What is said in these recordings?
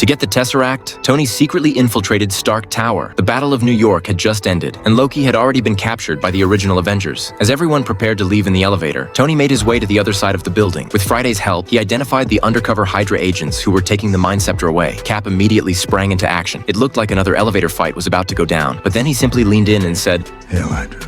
To get the tesseract, Tony secretly infiltrated Stark Tower. The Battle of New York had just ended, and Loki had already been captured by the original Avengers. As everyone prepared to leave in the elevator, Tony made his way to the other side of the building. With Friday's help, he identified the undercover Hydra agents who were taking the Mind Scepter away. Cap immediately sprang into action. It looked like another elevator fight was about to go down, but then he simply leaned in and said, "Hail Hydra."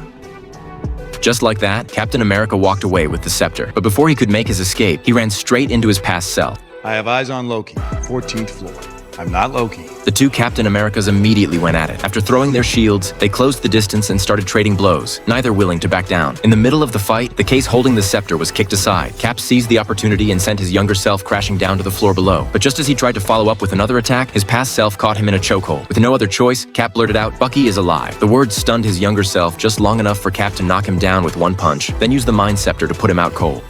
Just like that, Captain America walked away with the scepter. But before he could make his escape, he ran straight into his past self. I have eyes on Loki, 14th floor. I'm not Loki. The two Captain Americas immediately went at it. After throwing their shields, they closed the distance and started trading blows, neither willing to back down. In the middle of the fight, the case holding the scepter was kicked aside. Cap seized the opportunity and sent his younger self crashing down to the floor below. But just as he tried to follow up with another attack, his past self caught him in a chokehold. With no other choice, Cap blurted out, "Bucky is alive." The words stunned his younger self just long enough for Cap to knock him down with one punch, then use the Mind Scepter to put him out cold.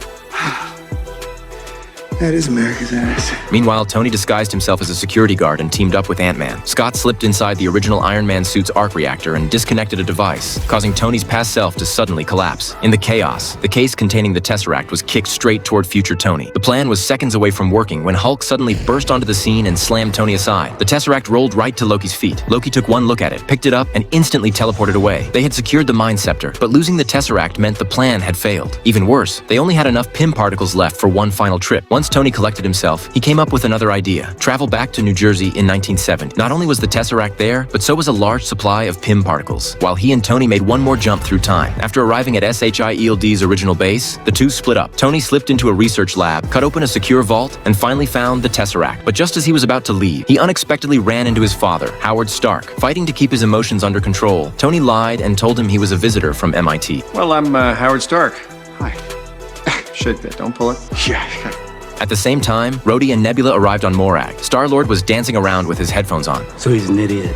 That is America's ass. Meanwhile, Tony disguised himself as a security guard and teamed up with Ant-Man. Scott slipped inside the original Iron Man suit's arc reactor and disconnected a device, causing Tony's past self to suddenly collapse. In the chaos, the case containing the tesseract was kicked straight toward future Tony. The plan was seconds away from working when Hulk suddenly burst onto the scene and slammed Tony aside. The tesseract rolled right to Loki's feet. Loki took one look at it, picked it up, and instantly teleported away. They had secured the Mind Scepter, but losing the tesseract meant the plan had failed. Even worse, they only had enough Pym particles left for one final trip. Once Tony collected himself, he came up with another idea: travel back to New Jersey in 1970. Not only was the tesseract there, but so was a large supply of Pym particles. While he and Tony made one more jump through time. After arriving at SHIELD's original base, the two split up. Tony slipped into a research lab, cut open a secure vault, and finally found the tesseract. But just as he was about to leave, he unexpectedly ran into his father, Howard Stark. Fighting to keep his emotions under control, Tony lied and told him he was a visitor from MIT. Well, I'm Howard Stark. Hi. Shake that, don't pull it. Yeah. At the same time, Rhodey and Nebula arrived on Morag. Star-Lord was dancing around with his headphones on. So he's an idiot.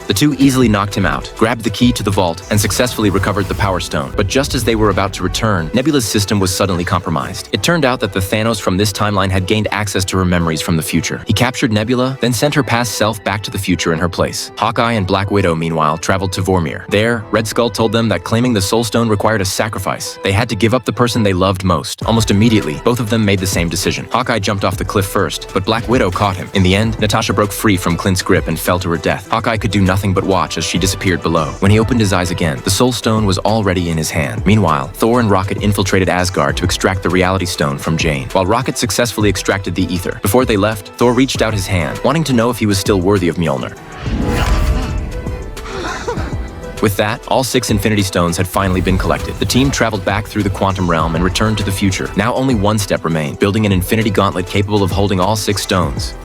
The two easily knocked him out, grabbed the key to the vault, and successfully recovered the Power Stone. But just as they were about to return, Nebula's system was suddenly compromised. It turned out that the Thanos from this timeline had gained access to her memories from the future. He captured Nebula, then sent her past self back to the future in her place. Hawkeye and Black Widow, meanwhile, traveled to Vormir. There, Red Skull told them that claiming the Soul Stone required a sacrifice. They had to give up the person they loved most. Almost immediately, both of them made the same decision. Hawkeye jumped off the cliff first, but Black Widow caught him. In the end, Natasha broke free from Clint's grip and fell to her death. Hawkeye could do nothing but watch as she disappeared below. When he opened his eyes again, the Soul Stone was already in his hand. Meanwhile, Thor and Rocket infiltrated Asgard to extract the Reality Stone from Jane, while Rocket successfully extracted the Ether. Before they left, Thor reached out his hand, wanting to know if he was still worthy of Mjolnir. With that, all 6 Infinity Stones had finally been collected. The team traveled back through the quantum realm and returned to the future. Now only one step remained: building an Infinity Gauntlet capable of holding all 6 stones.